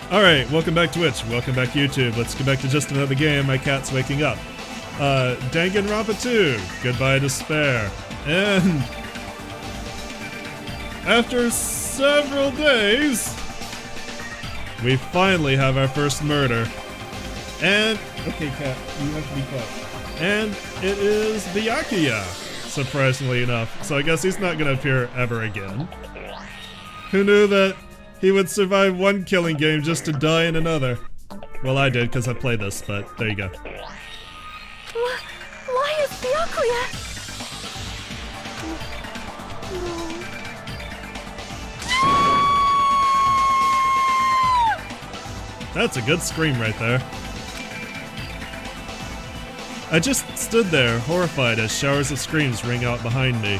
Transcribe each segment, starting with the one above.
Alright, welcome back Twitch, welcome back YouTube. Let's get back to just another game. My cat's waking up. Danganronpa 2, Goodbye Despair. And after several days, we finally have our first murder. And, okay cat, you have to be quiet. And it is Byakuya, surprisingly enough. So I guess he's not gonna appear ever again. Who knew that he would survive one killing game just to die in another? Well, I did, because I played this, but there you go. Why is Byakuya? That's a good scream right there. I just stood there, horrified, as showers of screams rang out behind me,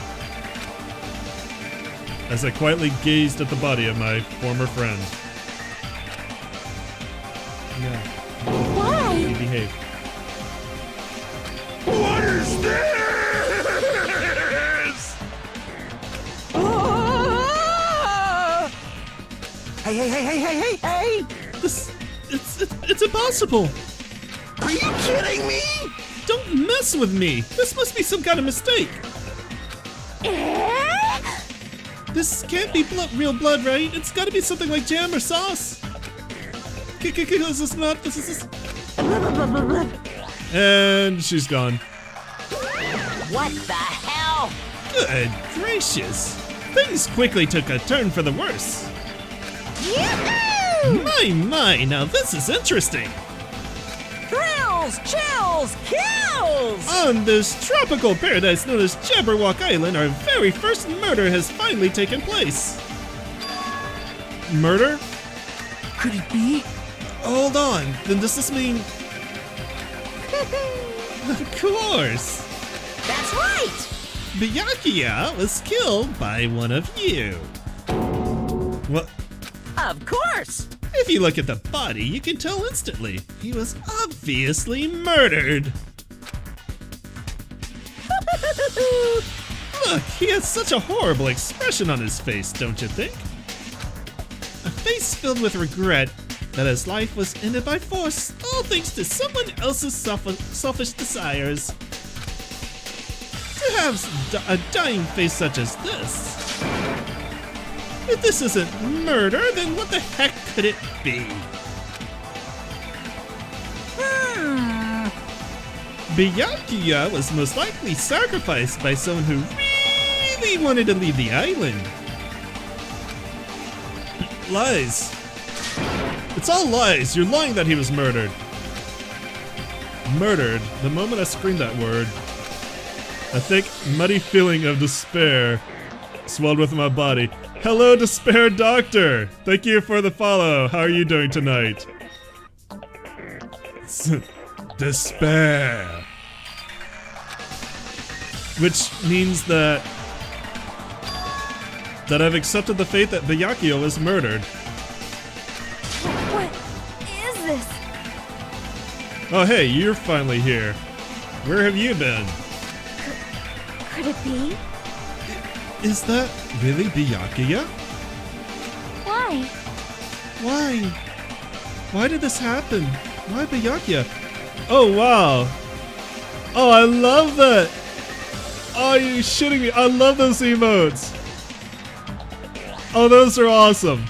as I quietly gazed at the body of my former friend. Yeah. Why? Behave. What is this? Hey! It's impossible! Are you kidding me? Don't mess with me! This must be some kind of mistake! This can't be real blood, right? It's gotta be something like jam or sauce! This is not, this is... And she's gone. What the hell? Good gracious! Things quickly took a turn for the worse. Yahoo! My, now this is interesting! Thrills, chills, kills! On this tropical paradise known as Jabberwock Island, our very first murder has finally taken place. Murder? Could it be? Hold on, then does this mean... Of course! That's right! Byakuya was killed by one of you. What? Of course! If you look at the body, you can tell instantly. He was obviously murdered. Look, he has such a horrible expression on his face, don't you think? A face filled with regret that his life was ended by force, all thanks to someone else's selfish desires. To have a dying face such as this. If this isn't murder, then what the heck could it be? Byakuya was most likely sacrificed by someone who really wanted to leave the island. Lies. It's all lies. You're lying that he was murdered. Murdered. The moment I screamed that word, a thick, muddy feeling of despair swelled within my body. Hello, Despair Doctor! Thank you for the follow. How are you doing tonight? Despair. Which means that I've accepted the fate that Byakuya was murdered. What is this? Oh hey, you're finally here. Where have you been? Could it be? Is that really Byakuya? Why? Why? Why did this happen? Why Byakuya? Oh wow. Oh, I love that. Oh, you're shitting me. I love those emotes. Oh, those are awesome.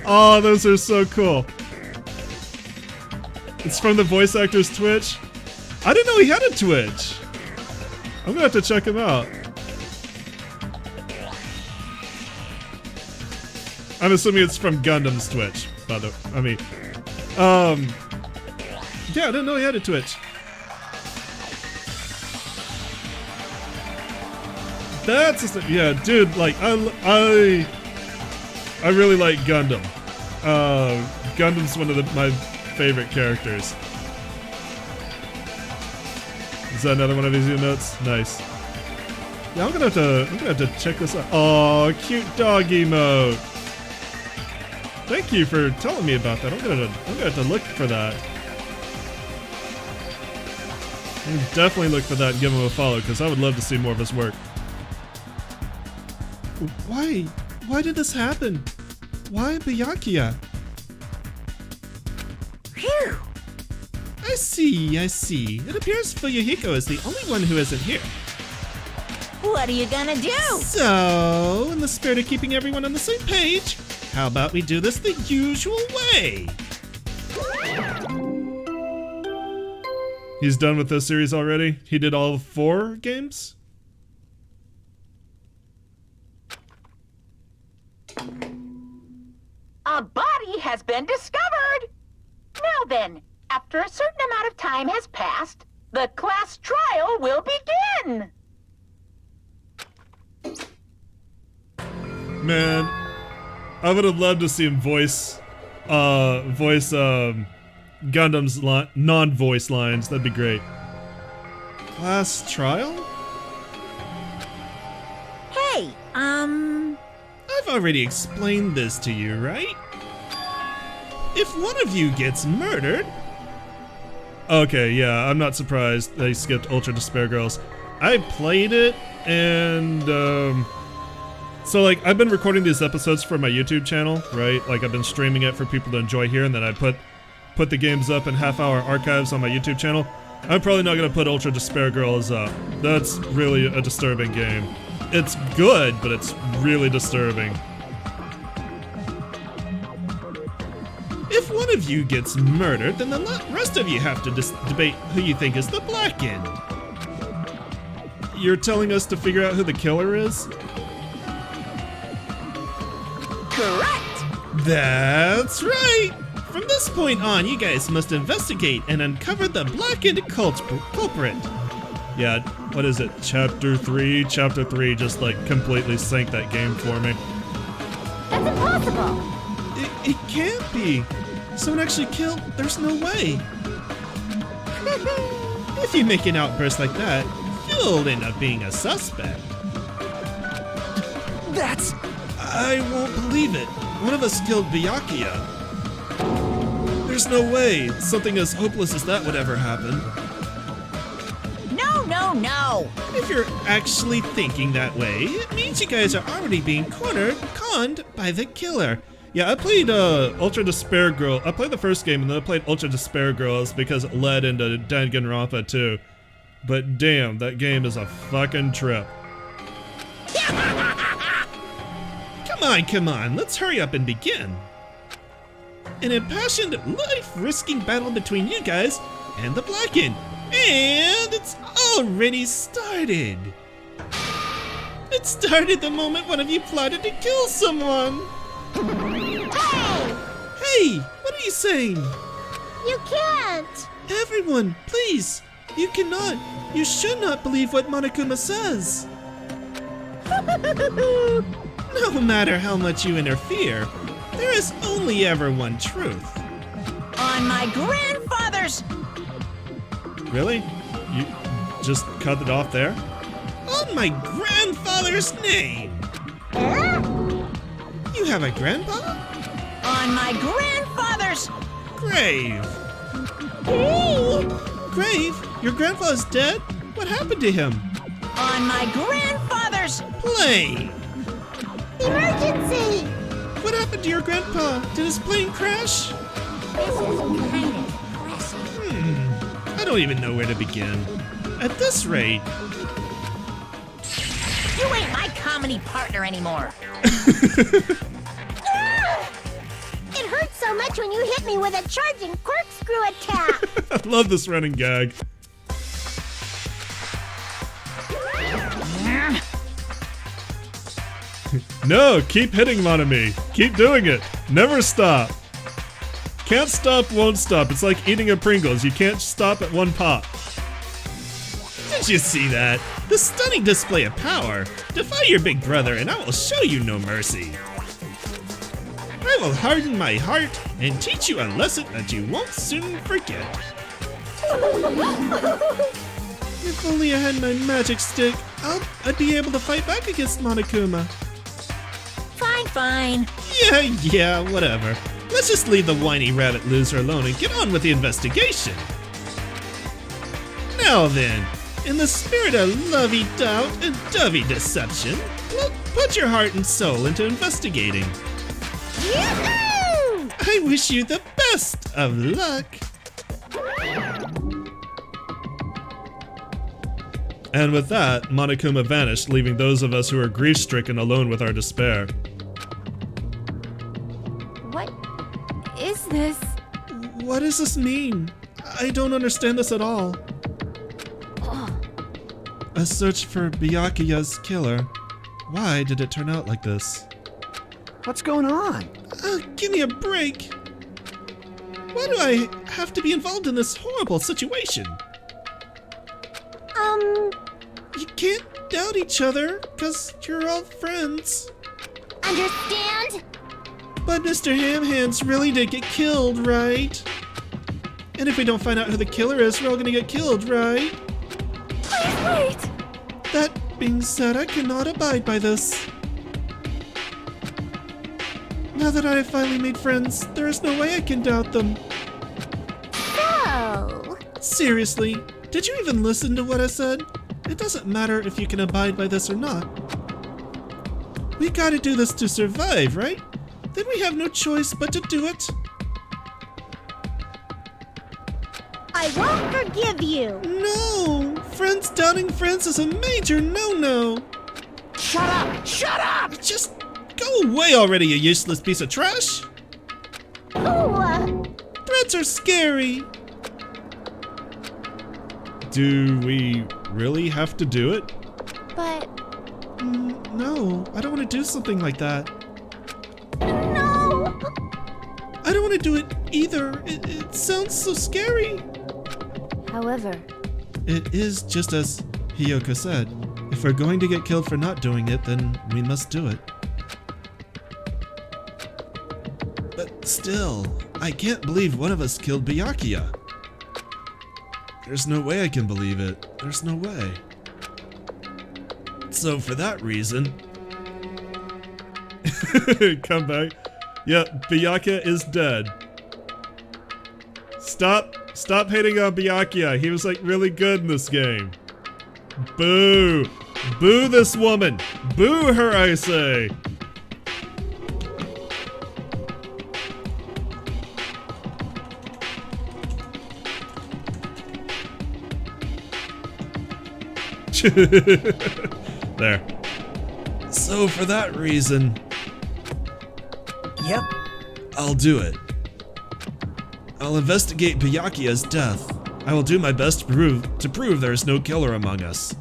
Oh, those are so cool. It's from the voice actor's Twitch. I didn't know he had a Twitch. I'm gonna have to check him out. I'm assuming it's from Gundam's Twitch, by the yeah, I didn't know he had a Twitch. That's just, yeah, dude, like, I really like Gundam. Gundam's one of my favorite characters. Is that another one of his emotes? Nice. Yeah, I'm gonna have to check this out. Oh, cute dog emote. Thank you for telling me about that. I'm gonna have to look for that. I'm gonna definitely look for that and give him a follow because I would love to see more of his work. Why? Why did this happen? Why Byakuya? Phew. I see, I see. It appears Fuyuhiko is the only one who isn't here. What are you gonna do? So, in the spirit of keeping everyone on the same page, how about we do this the usual way? He's done with this series already? He did all 4 games? A body has been discovered! Now then, after a certain amount of time has passed, the class trial will begin! Man, I would have loved to see him voice Gundam's non-voice lines. That'd be great. Class trial? Hey, I've already explained this to you, right? If one of you gets murdered... Okay, yeah, I'm not surprised they skipped Ultra Despair Girls. I played it, and, so, like, I've been recording these episodes for my YouTube channel, right? Like, I've been streaming it for people to enjoy here, and then I put the games up in half-hour archives on my YouTube channel. I'm probably not gonna put Ultra Despair Girls up. That's really a disturbing game. It's good, but it's really disturbing. If one of you gets murdered, then the rest of you have to debate who you think is the black end. You're telling us to figure out who the killer is? correct. That's right! From this point on, you guys must investigate and uncover the blackened culprit. Yeah, what is it? Chapter 3? Chapter 3 just like completely sank that game for me. That's impossible. It can't be. Someone actually killed. There's no way. If you make an outburst like that, you'll end up being a suspect. That's... I won't believe it. One of us killed Byakuya. There's no way something as hopeless as that would ever happen. No, no, no. If you're actually thinking that way, it means you guys are already being conned by the killer. Yeah, I played Ultra Despair Girl. I played the first game and then I played Ultra Despair Girls because it led into Danganronpa 2. But damn, that game is a fucking trip. Come on, let's hurry up and begin. An impassioned, life-risking battle between you guys and the Blackened. And it's already started. It started the moment one of you plotted to kill someone. Hey, what are you saying? You can't. Everyone, please, you cannot, you should not believe what Monokuma says. No matter how much you interfere, there is only ever one truth. On my grandfather's. Really? You just cut it off there? On my grandfather's name! You have a grandpa? On my grandfather's. Grave! Grave? Your grandpa's dead? What happened to him? On my grandfather's. Plane! Emergency! What happened to your grandpa? Did his plane crash? This is kind of impressive. I don't even know where to begin. At this rate... You ain't my comedy partner anymore. It hurts so much when you hit me with a charging corkscrew attack. I love this running gag. No, keep hitting Monami. Keep doing it. Never stop. Can't stop, won't stop. It's like eating a Pringles. You can't stop at one pop. Did you see that? The stunning display of power. Defy your big brother and I will show you no mercy. I will harden my heart and teach you a lesson that you won't soon forget. If only I had my magic stick, I'd be able to fight back against Monokuma. Fine. Yeah, whatever. Let's just leave the whiny rabbit loser alone and get on with the investigation. Now then, in the spirit of lovey doubt and dovey deception, put your heart and soul into investigating. Yoo-hoo! I wish you the best of luck. And with that, Monokuma vanished, leaving those of us who are grief-stricken alone with our despair. What is this? What does this mean? I don't understand this at all. A search for Byakuya's killer. Why did it turn out like this? What's going on? Give me a break. Why do I have to be involved in this horrible situation? You can't doubt each other, because you're all friends. Understand? But Mr. Hamhands really did get killed, right? And if we don't find out who the killer is, we're all gonna get killed, right? Please wait! That being said, I cannot abide by this. Now that I have finally made friends, there is no way I can doubt them. So... Seriously, did you even listen to what I said? It doesn't matter if you can abide by this or not. We gotta do this to survive, right? Then we have no choice but to do it. I won't forgive you. No! Friends doubting friends is a major no-no. Shut up! Shut up! Just go away already, you useless piece of trash! Ooh, Threats are scary. Do we really have to do it? But No, I don't want to do something like that. no! I don't want to do it either. It sounds so scary. however, It is just as Hiyoko said. If we're going to get killed for not doing it, then we must do it. But still, I can't believe one of us killed Byakuya. There's no way I can believe it. There's no way. So for that reason... Come back. Yep, Byakuya is dead. Stop hating on Byakuya. He was like really good in this game. Boo! Boo this woman! Boo her, I say! There. So for that reason, Yep. I'll do it. I'll investigate Byakuya's death. I will do my best to prove there is no killer among us.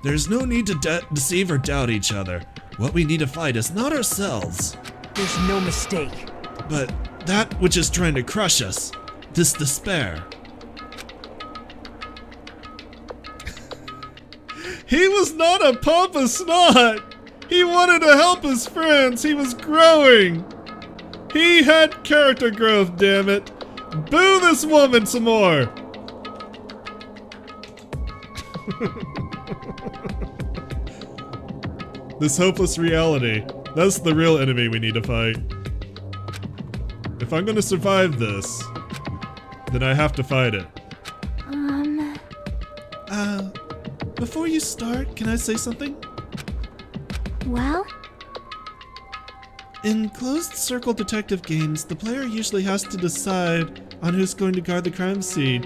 There's no need to deceive or doubt each other. What we need to fight is not ourselves, There's no mistake. but that which is trying to crush us, this despair. He was not a pompous snot! He wanted to help his friends! He was growing! He had character growth, damn it! Boo this woman some more! This hopeless reality. That's the real enemy we need to fight. If I'm gonna survive this, then I have to fight it. Before you start, can I say something? well, In closed circle detective games, the player usually has to decide on who's going to guard the crime scene.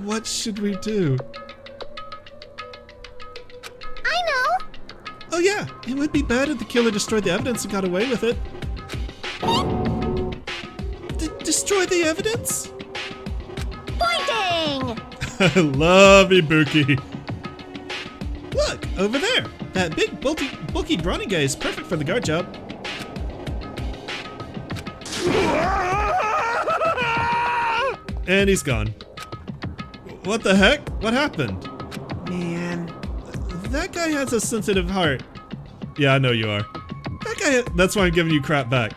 What should we do? I know! Oh yeah, it would be bad if the killer destroyed the evidence and got away with it. Destroy the evidence? Pointing! I love Ibuki. Look, over there. That big, bulky, brawny guy is perfect for the guard job. And he's gone. What the heck? What happened? Man. That guy has a sensitive heart. Yeah, I know you are. That guy, that's why I'm giving you crap back.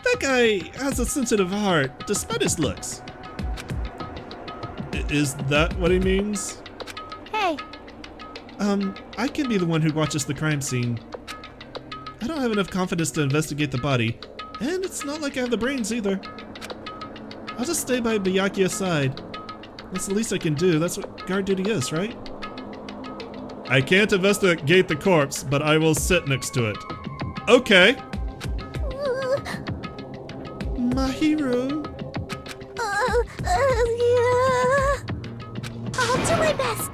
That guy has a sensitive heart, despite his looks. Is that what he means? hey, I can be the one who watches the crime scene. I don't have enough confidence to investigate the body, and it's not like I have the brains either. I'll just stay by Byakuya's side. That's the least I can do. That's what guard duty is, right? I can't investigate the corpse, but I will sit next to it. Okay. My hero. Yeah. I'll do my best.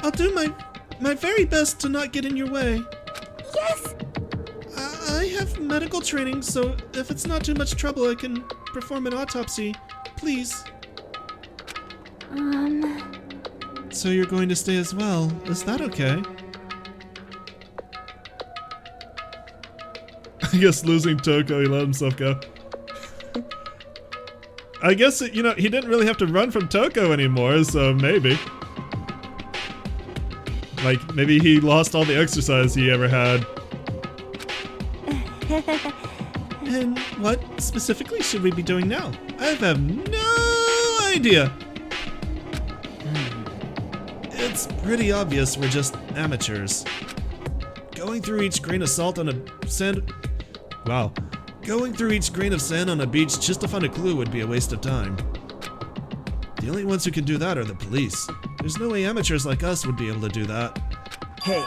I'll do my very best to not get in your way. Yes. I have medical training, so if it's not too much trouble, I can perform an autopsy. Please. So you're going to stay as well. Is that okay? I guess losing Toko, he let himself go. I guess, you know, he didn't really have to run from Toko anymore, so maybe. Like, maybe he lost all the exercise he ever had. And what specifically should we be doing now? I have no idea. It's pretty obvious we're just amateurs. Going through each grain of salt on a sand... Wow. Going through each grain of sand on a beach just to find a clue would be a waste of time. The only ones who can do that are the police. There's no way amateurs like us would be able to do that. Hey,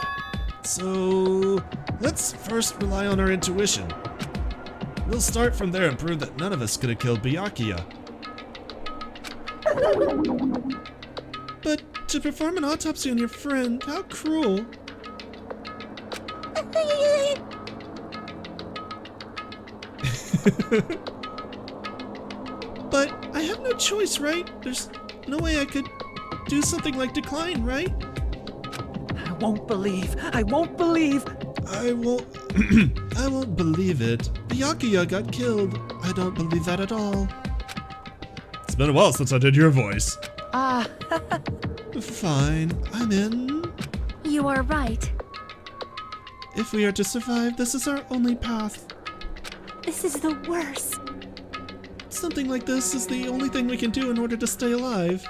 So, let's first rely on our intuition. We'll start from there and prove that none of us could have killed Byakuya. But to perform an autopsy on your friend, how cruel. But I have no choice, right? There's no way I could do something like decline, right? I won't believe. I won't believe. I won't I won't believe it. Byakuya got killed. I don't believe that at all. It's been a while since I did your voice. Fine, I'm in. You are right. If we are to survive, this is our only path. This is the worst. Something like this is the only thing we can do in order to stay alive.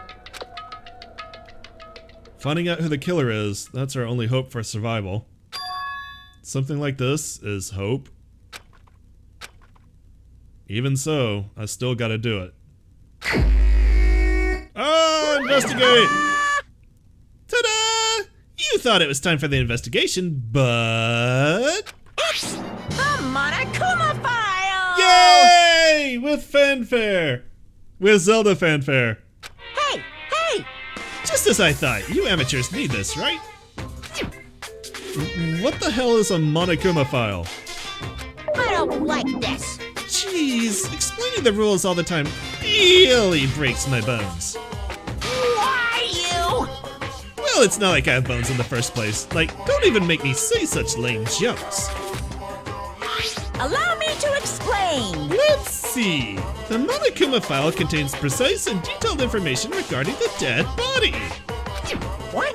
Finding out who the killer is, that's our only hope for survival. Something like this is hope. Even so, I still gotta do it. Oh, investigate! Ta-da! You thought it was time for the investigation, but... The Monokuma file! Yay! With fanfare! With Zelda fanfare. Hey, hey! Just as I thought, you amateurs need this, right? What the hell is a Monokuma file? I don't like this. Jeez, explaining the rules all the time really breaks my bones. Why you? Well, it's not like I have bones in the first place. Like, don't even make me say such lame jokes. Allow me to explain. Let's see. The Monokuma file contains precise and detailed information regarding the dead body. What?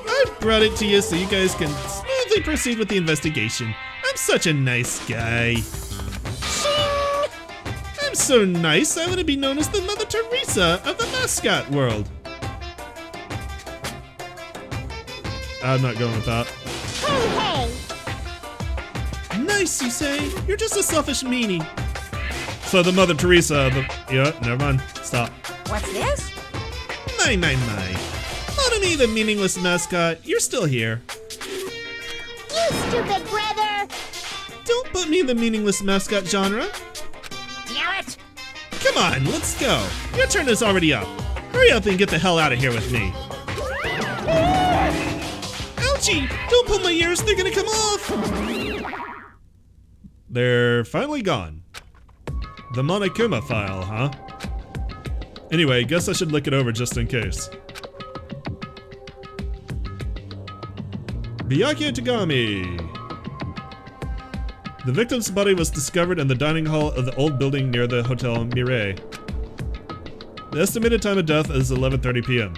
I've brought it to you so you guys can smoothly proceed with the investigation. I'm such a nice guy. Shing! I'm so nice, I want to be known as the Mother Teresa of the mascot world. I'm not going with that. Hey, hey! Nice, you say? You're just a selfish meanie. So the Mother Teresa, yeah, never mind. Stop. What's this? My. Monomi, the meaningless mascot, you're still here. You stupid brother! Don't put me in the meaningless mascot genre. Damn it! Come on, let's go. Your turn is already up. Hurry up and get the hell out of here with me. Ouchie! Don't pull my ears, they're gonna come off! They're finally gone. The Monokuma file, huh? Anyway, guess I should look it over just in case. Byakuya Tagami. The victim's body was discovered in the dining hall of the old building near the Hotel Mirai. The estimated time of death is 11:30 p.m.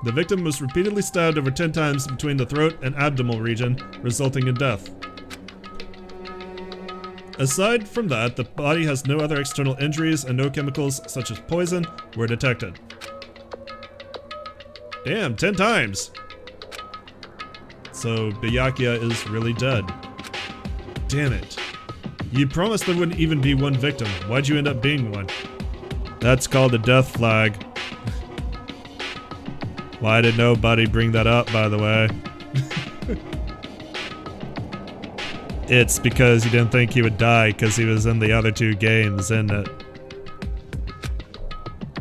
The victim was repeatedly stabbed over 10 times between the throat and abdominal region, resulting in death. Aside from that, the body has no other external injuries and no chemicals such as poison were detected. Damn, 10 times! So Byakuya is really dead. Damn it. You promised there wouldn't even be one victim. Why'd you end up being one? That's called a death flag. Why did nobody bring that up, by the way? It's because you didn't think he would die because he was in the other two games, isn't it?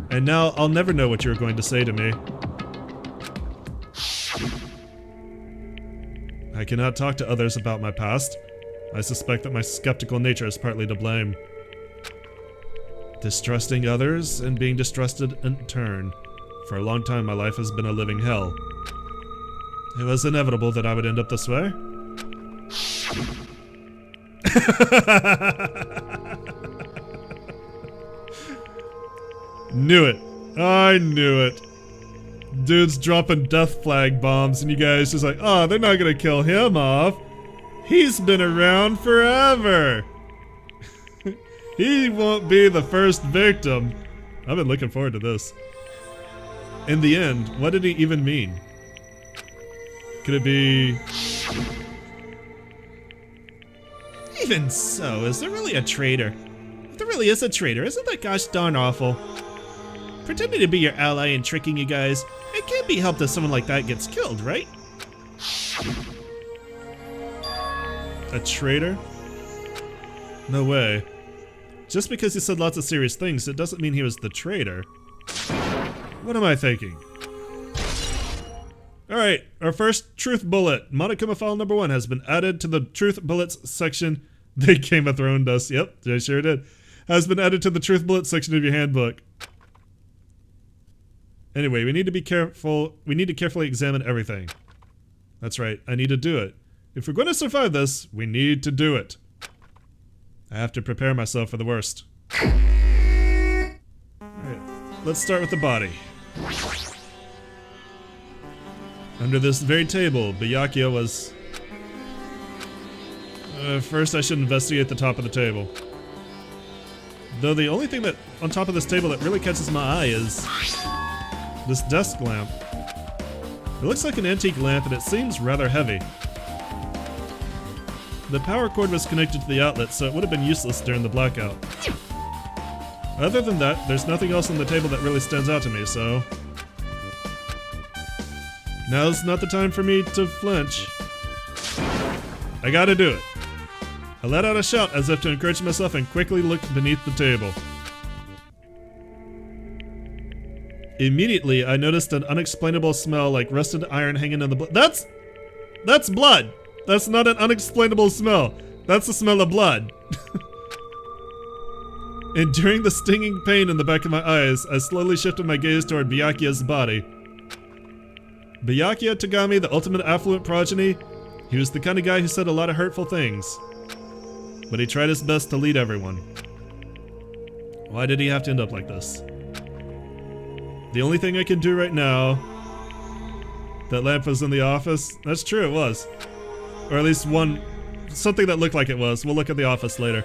And now I'll never know what you're going to say to me. I cannot talk to others about my past. I suspect that my skeptical nature is partly to blame. Distrusting others and being distrusted in turn. For a long time, my life has been a living hell. It was inevitable that I would end up this way. Knew it. I knew it. Dude's dropping death flag bombs and you guys just like, oh, they're not gonna kill him off. He's been around forever. He won't be the first victim. I've been looking forward to this. In the end, what did he even mean? Could it be... Even so, is there really a traitor? If there really is a traitor, isn't that gosh darn awful? Pretending to be your ally and tricking you guys, it can't be helped if someone like that gets killed, right? A traitor? No way. Just because he said lots of serious things, it doesn't mean he was the traitor. What am I thinking? Alright, our first truth bullet. Monokuma file number 1 has been added to the truth bullets section. They Game of Thrones us. Yep, they sure did. Has been added to the truth bullet section of your handbook. Anyway, we need to be careful. We need to carefully examine everything. That's right, I need to do it. If we're going to survive this, we need to do it. I have to prepare myself for the worst. Alright, let's start with the body. Under this very table, Byakuya was... first I should investigate the top of the table. Though the only thing that on top of this table that really catches my eye is... this desk lamp. It looks like an antique lamp and it seems rather heavy. The power cord was connected to the outlet, so it would have been useless during the blackout. Other than that, there's nothing else on the table that really stands out to me, so... Now's not the time for me to flinch. I gotta do it. I let out a shout as if to encourage myself and quickly looked beneath the table. Immediately, I noticed an unexplainable smell like rusted iron hanging in the blood. That's blood! That's not an unexplainable smell. That's the smell of blood. Enduring the stinging pain in the back of my eyes, I slowly shifted my gaze toward Byakuya's body. Byakuya Tagami, the ultimate affluent progeny, he was the kind of guy who said a lot of hurtful things. But he tried his best to lead everyone. Why did he have to end up like this? The only thing I can do right now... That lamp was in the office? That's true, it was. Or at least one... something that looked like it was. We'll look at the office later.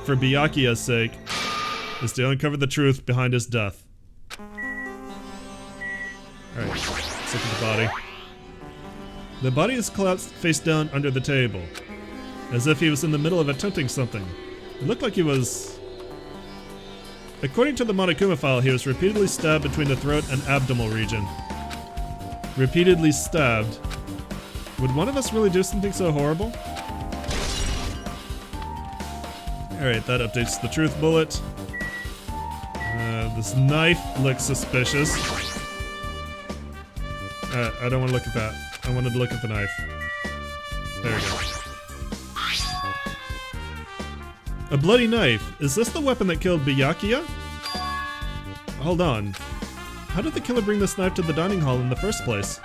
For Byakuya's sake, is to uncover the truth behind his death. Alright, let's look at the body. The body is collapsed face down under the table, as if he was in the middle of attempting something. It looked like he was... According to the Monokuma file, he was repeatedly stabbed between the throat and abdominal region. Repeatedly stabbed. Would one of us really do something so horrible? Alright, that updates the truth bullet. This knife looks suspicious. I don't want to look at that. I wanted to look at the knife. There we go. A bloody knife. Is this the weapon that killed Byakuya? Hold on. How did the killer bring this knife to the dining hall in the first place?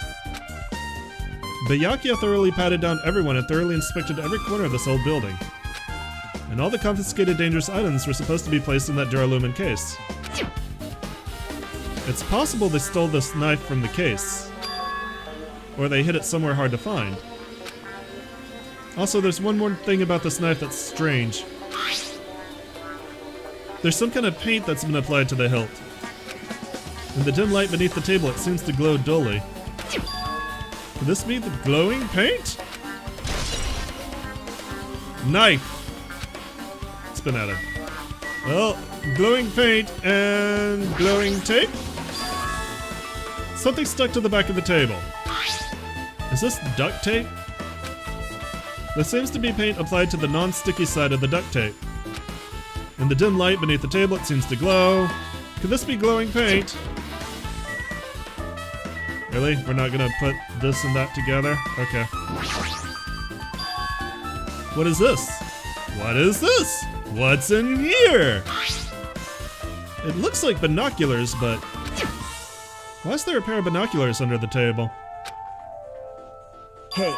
Byakuya thoroughly patted down everyone and thoroughly inspected every corner of this old building. And all the confiscated dangerous items were supposed to be placed in that duralumin case. It's possible they stole this knife from the case. Or they hid it somewhere hard to find. Also, there's one more thing about this knife that's strange. There's some kind of paint that's been applied to the hilt. In the dim light beneath the table, it seems to glow dully. Could this be the glowing paint? Knife! Spin at him. Well, glowing paint and glowing tape? Something stuck to the back of the table. Is this duct tape? There seems to be paint applied to the non-sticky side of the duct tape. In the dim light beneath the table, it seems to glow. Could this be glowing paint? Really? We're not gonna put this and that together? Okay. What is this? What is this? What's in here? It looks like binoculars, but why is there a pair of binoculars under the table? Hey,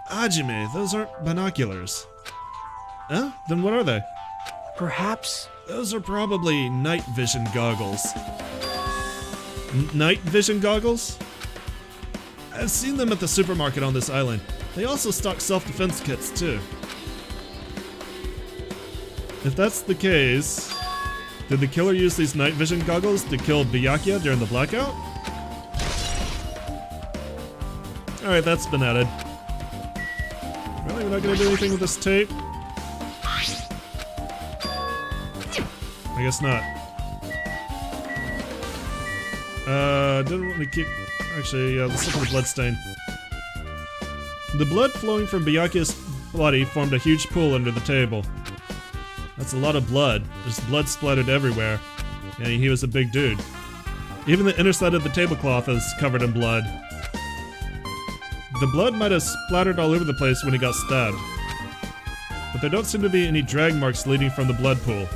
Hajime, those aren't binoculars. Huh? Then what are they? perhaps... Those are probably night vision goggles. Night vision goggles? I've seen them at the supermarket on this island. They also stock self-defense kits, too. If that's the case, did the killer use these night vision goggles to kill Byakuya during the blackout? Alright, that's been added. Really, we're not gonna do anything with this tape? I guess not. Didn't want to keep... Actually, let's look at the blood stain. The blood flowing from Byakuya's body formed a huge pool under the table. That's a lot of blood. There's blood splattered everywhere. And he was a big dude. Even the inner side of the tablecloth is covered in blood. The blood might have splattered all over the place when he got stabbed. But there don't seem to be any drag marks leading from the blood pool.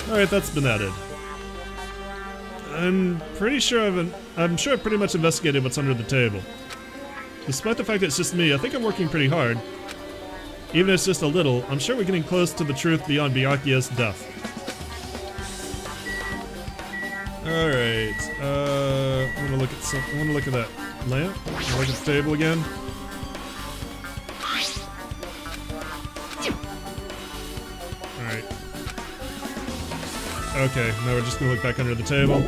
Alright, that's been added. I'm sure I've pretty much investigated what's under the table. Despite the fact that it's just me, I think I'm working pretty hard. Even if it's just a little, I'm sure we're getting close to the truth beyond Byakuya's death. Alright, I wanna look at that lamp. I wanna look at the table again. Alright. Okay, now we're just gonna look back under the table.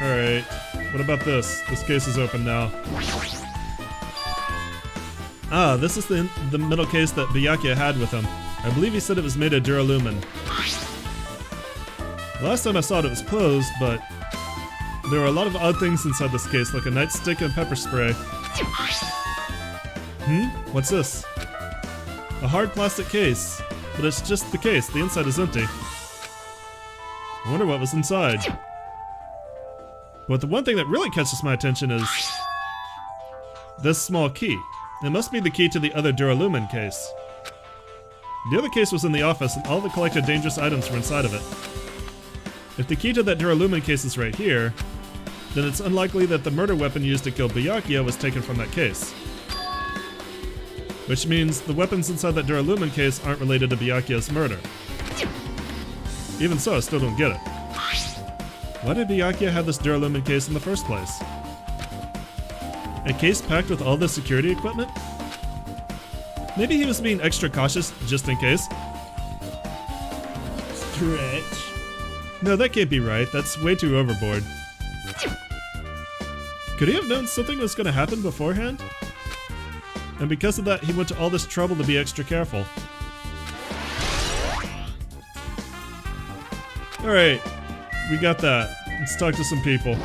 Alright, what about this? This case is open now. Ah, this is the metal case that Byakuya had with him. I believe he said it was made of duralumin. Last time I saw it, was closed, but there were a lot of odd things inside this case, like a nightstick and pepper spray. What's this? A hard plastic case, but it's just the case. The inside is empty. I wonder what was inside. But the one thing that really catches my attention is this small key. It must be the key to the other duralumin case. The other case was in the office, and all the collected dangerous items were inside of it. If the key to that duralumin case is right here, then it's unlikely that the murder weapon used to kill Byakuya was taken from that case. Which means the weapons inside that duralumin case aren't related to Byakuya's murder. Even so, I still don't get it. Why did Byakuya have this duralumin case in the first place? A case packed with all the security equipment? Maybe he was being extra cautious just in case. Stretch. No, that can't be right. That's way too overboard. Could he have known something was going to happen beforehand? And because of that, he went to all this trouble to be extra careful. Alright, we got that. Let's talk to some people.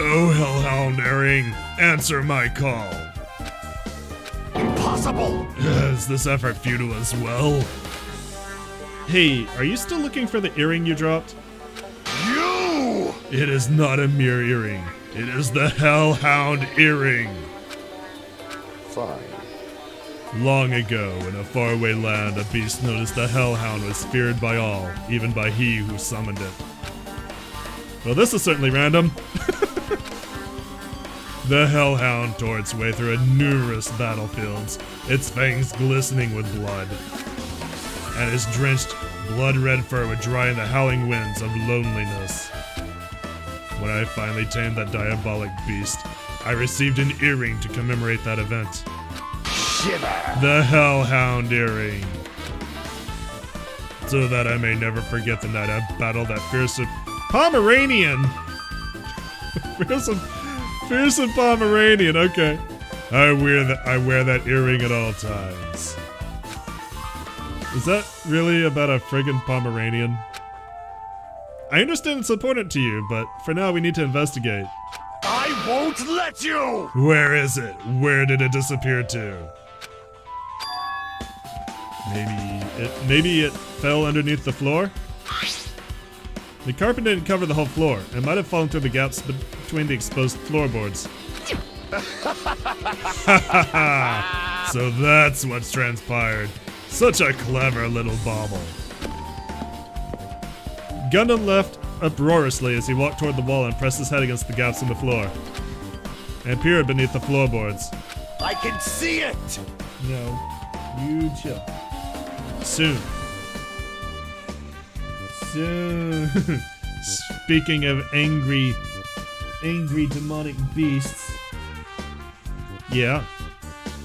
Oh, Hellhound Herring, answer my call. Impossible! Is this effort futile as well? Hey, are you still looking for the earring you dropped? You! It is not a mere earring. It is the Hellhound earring. Fine. Long ago, in a faraway land, a beast known as the Hellhound was feared by all, even by he who summoned it. Well, this is certainly random. The Hellhound tore its way through numerous battlefields, its fangs glistening with blood. And his drenched, blood-red fur would dry in the howling winds of loneliness. When I finally tamed that diabolic beast, I received an earring to commemorate that event. Shiver! The Hellhound earring. So that I may never forget the night I battled that fearsome Pomeranian! fearsome Pomeranian, okay. I wear that earring at all times. Is that really about a friggin' Pomeranian? I understand it's important to you, but for now we need to investigate. I won't let you! Where is it? Where did it disappear to? Maybe it fell underneath the floor? The carpet didn't cover the whole floor. It might have fallen through the gaps between the exposed floorboards. So that's what's transpired. Such a clever little bauble. Gundam left uproariously as he walked toward the wall and pressed his head against the gaps in the floor and peered beneath the floorboards. I can see it! No, you chill. Soon. Speaking of angry demonic beasts. Yeah.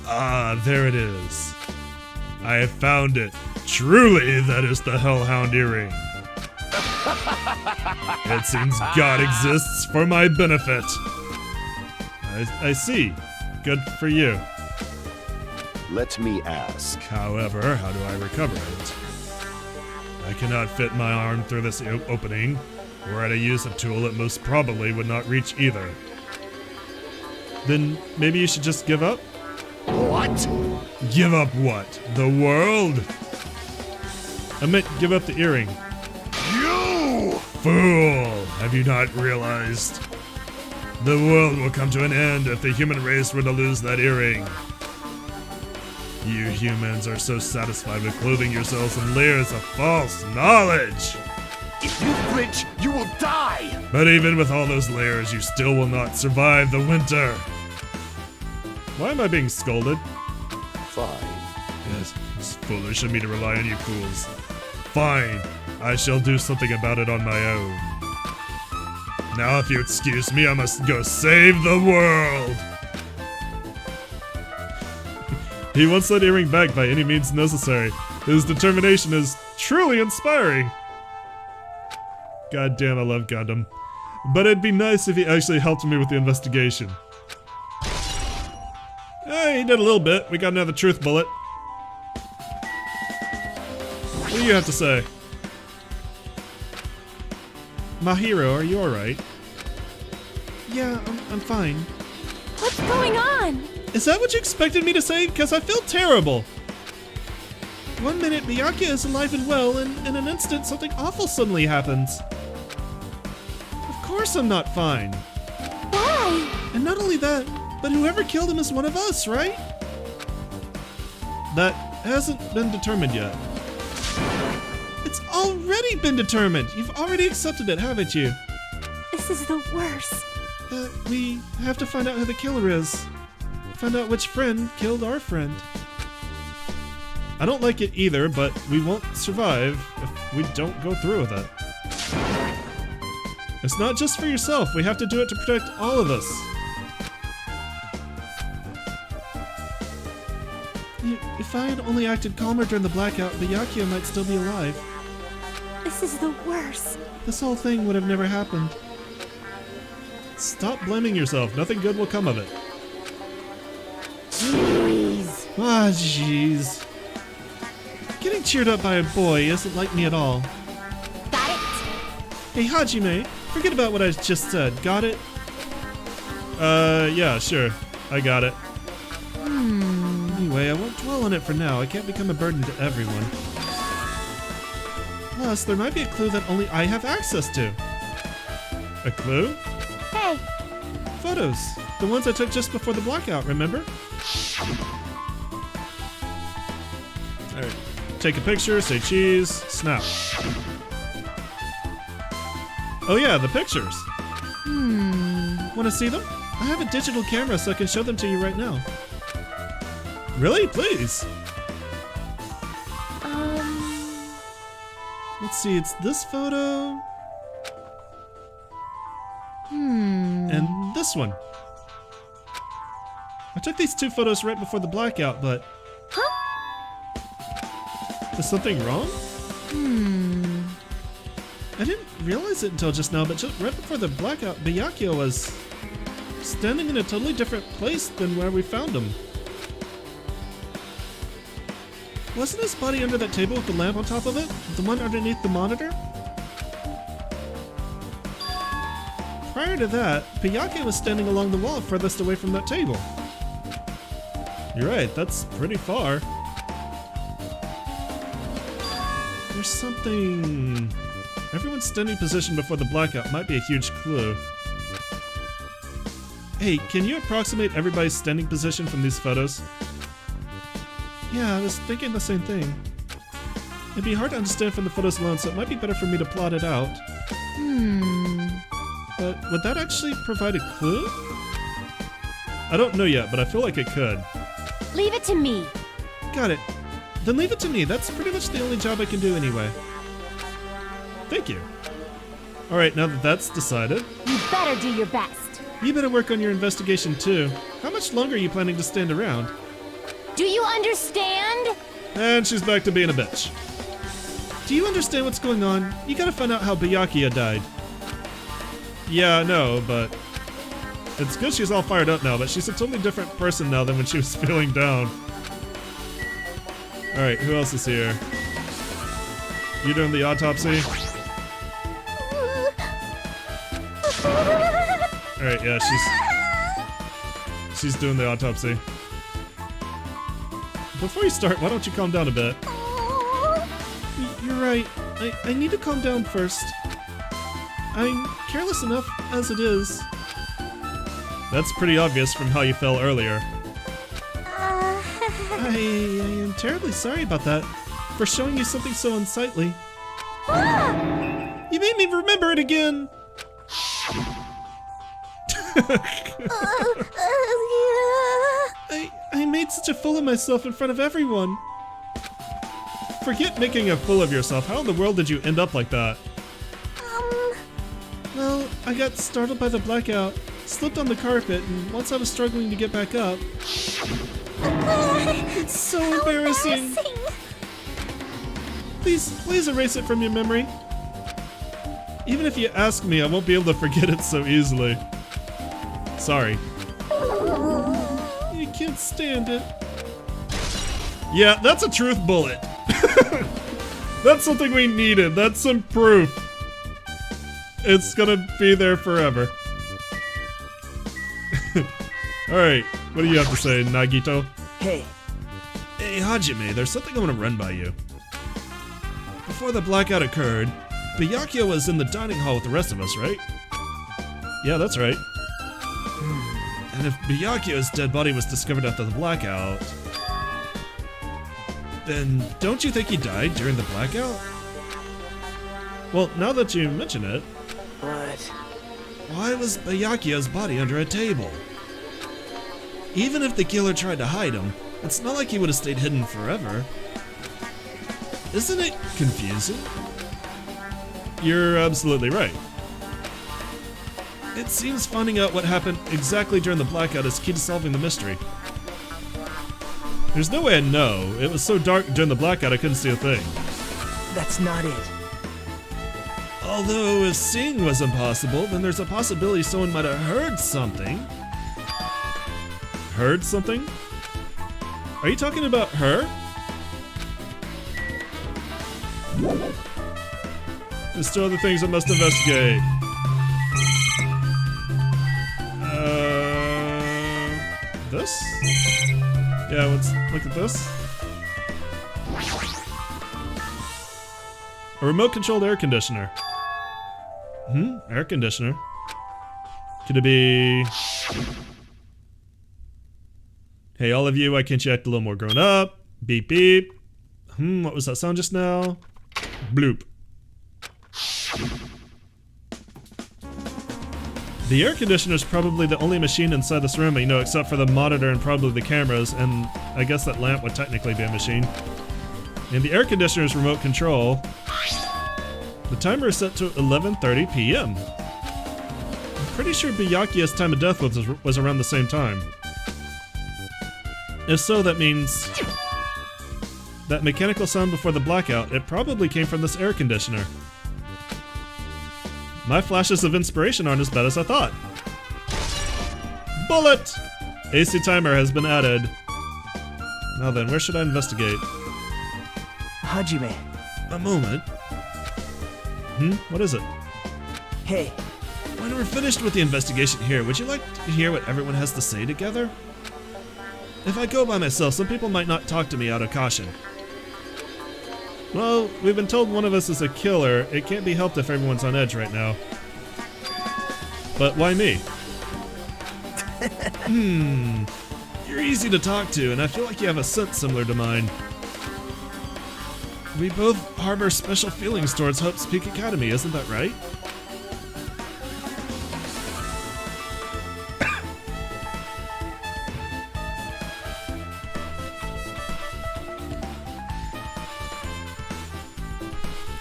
Ah, there it is. I have found it. Truly, that is the Hellhound earring. It seems God exists for my benefit. I see. Good for you. Let me ask. However, how do I recover it? I cannot fit my arm through this opening. Were I to use a tool, it most probably would not reach either. Then maybe you should just give up? What? Give up what? The world? I meant give up the earring. You! Fool! Have you not realized? The world will come to an end if the human race were to lose that earring. You humans are so satisfied with clothing yourselves in layers of false knowledge. If you flinch, you will die! But even with all those layers, you still will not survive the winter. Why am I being scolded? Fine. Yes, it's foolish of me to rely on you fools. Fine, I shall do something about it on my own. Now if you excuse me, I must go save the world! He wants that earring back by any means necessary. His determination is truly inspiring. God damn, I love Gundam. But it'd be nice if he actually helped me with the investigation. He did a little bit. We got another truth bullet. What do you have to say? My hero, are you alright? Yeah, I'm fine. What's going on? Is that what you expected me to say? Because I feel terrible. One minute, Byakuya is alive and well, and in an instant, something awful suddenly happens. Of course I'm not fine. Why? And not only that, but whoever killed him is one of us, right? That hasn't been determined yet. It's already been determined! You've already accepted it, haven't you? This is the worst. We have to find out who the killer is. Find out which friend killed our friend. I don't like it either, but we won't survive if we don't go through with it. It's not just for yourself, we have to do it to protect all of us. If I had only acted calmer during the blackout, Byakuya might still be alive. This is the worst. This whole thing would have never happened. Stop blaming yourself, nothing good will come of it. Jeez. Ah, jeez. Getting cheered up by a boy isn't like me at all. Got it? Hey, Hajime, forget about what I just said. Got it? Yeah, sure. I got it. Anyway, I won't dwell on it for now. I can't become a burden to everyone. Plus, there might be a clue that only I have access to. A clue? Hey, Photos. The ones I took just before the blackout, remember? Alright. Take a picture, say cheese, snap. Oh yeah, the pictures. Wanna see them? I have a digital camera so I can show them to you right now. Really? Please. Let's see, it's this photo. And this one. I took these two photos right before the blackout, but... Is something wrong? I didn't realize it until just now, but just right before the blackout, Byakuya was standing in a totally different place than where we found him. Wasn't his body under that table with the lamp on top of it? The one underneath the monitor? Prior to that, Byakuya was standing along the wall furthest away from that table. You're right, that's pretty far. There's something... Everyone's standing position before the blackout might be a huge clue. Hey, can you approximate everybody's standing position from these photos? Yeah, I was thinking the same thing. It'd be hard to understand from the photos alone, so it might be better for me to plot it out. But would that actually provide a clue? I don't know yet, but I feel like it could. Leave it to me. Got it. Then leave it to me. That's pretty much the only job I can do anyway. Thank you. Alright, now that that's decided, You better do your best. you better work on your investigation too. How much longer are you planning to stand around? Do you understand? And she's back to being a bitch. Do you understand what's going on? You gotta find out how Byakuya died. Yeah, I know, but... It's good she's all fired up now, but she's a totally different person now than when she was feeling down. Alright, who else is here? You doing the autopsy? Alright, yeah, she's doing the autopsy. Before you start, why don't you calm down a bit? You're right. I need to calm down first. I'm careless enough as it is. That's pretty obvious from how you fell earlier. I am terribly sorry about that. For showing you something so unsightly. You made me remember it again! I made such a fool of myself in front of everyone. Forget making a fool of yourself. How in the world did you end up like that? Well, I got startled by the blackout, slipped on the carpet, and once I was struggling to get back up... It's so embarrassing. Please erase it from your memory. Even if you ask me, I won't be able to forget it so easily. Sorry. You can't stand it. Yeah, that's a truth bullet. That's something we needed. That's some proof. It's gonna be there forever. Alright, what do you have to say, Nagito? Hey, Hey, Hajime, there's something I want to run by you. Before the blackout occurred, Byakuya was in the dining hall with the rest of us, right? Yeah, that's right. And if Byakuya's dead body was discovered after the blackout, then don't you think he died during the blackout? Well, now that you mention it, what? why was Byakuya's body under a table? Even if the killer tried to hide him, it's not like he would have stayed hidden forever. Isn't it confusing? You're absolutely right. It seems finding out what happened exactly during the blackout is key to solving the mystery. There's no way I know. It was so dark during the blackout I couldn't see a thing. That's not it. Although if seeing was impossible, then there's a possibility someone might have heard something. Heard something? Are you talking about her? There's still other things I must investigate. This? Yeah, let's look at this. A remote-controlled air conditioner. Air conditioner. Could it be... Hey, all of you, why can't you act a little more grown up? Beep beep. What was that sound just now? Bloop. The air conditioner is probably the only machine inside this room, you know, except for the monitor and probably the cameras, and I guess that lamp would technically be a machine. And the air conditioner is remote control. The timer is set to 11:30 p.m. I'm pretty sure Byakuya's time of death was around the same time. If so, that means that mechanical sound before the blackout, it probably came from this air conditioner. My flashes of inspiration aren't as bad as I thought. Bullet! AC timer has been added. Now then, where should I investigate? Hajime. A moment. What is it? Hey, When we're finished with the investigation here, would you like to hear what everyone has to say together? If I go by myself, some people might not talk to me out of caution. Well, we've been told one of us is a killer. It can't be helped if everyone's on edge right now. But why me? You're easy to talk to, and I feel like you have a sense similar to mine. We both harbor special feelings towards Hope's Peak Academy, isn't that right?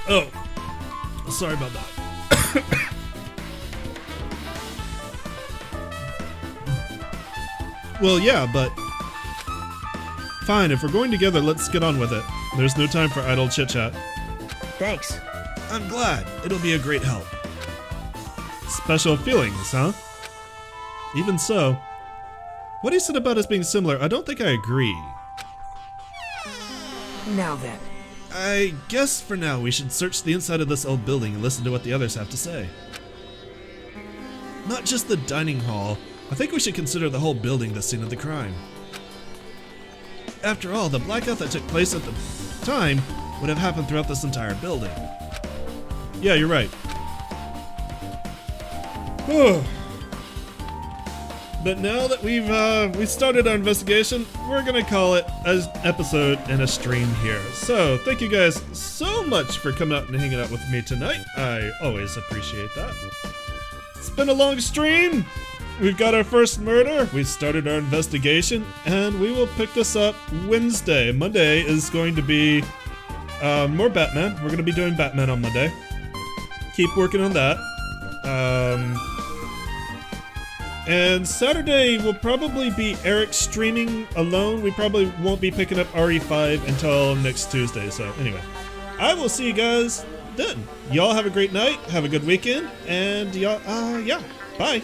Oh, sorry about that. Well, yeah, but... Fine, if we're going together, let's get on with it. There's no time for idle chit-chat. thanks. I'm glad. It'll be a great help. Special feelings, huh? Even so, what he said about us being similar, I don't think I agree. Now then. I guess for now we should search the inside of this old building and listen to what the others have to say. Not just the dining hall. I think we should consider the whole building the scene of the crime. After all, the blackout that took place at the time would have happened throughout this entire building. Yeah, you're right. But now that we've started our investigation, we're gonna call it an episode and a stream here. So thank you guys so much for coming out and hanging out with me tonight. I always appreciate that. It's been a long stream. We've got our first murder. We've started our investigation, and we will pick this up Wednesday. Monday is going to be more Batman. We're gonna be doing Batman on Monday. Keep working on that. And Saturday will probably be Eric streaming alone. We probably won't be picking up RE5 until next Tuesday. So anyway, I will see you guys then. Y'all have a great night. Have a good weekend. And y'all, yeah, bye.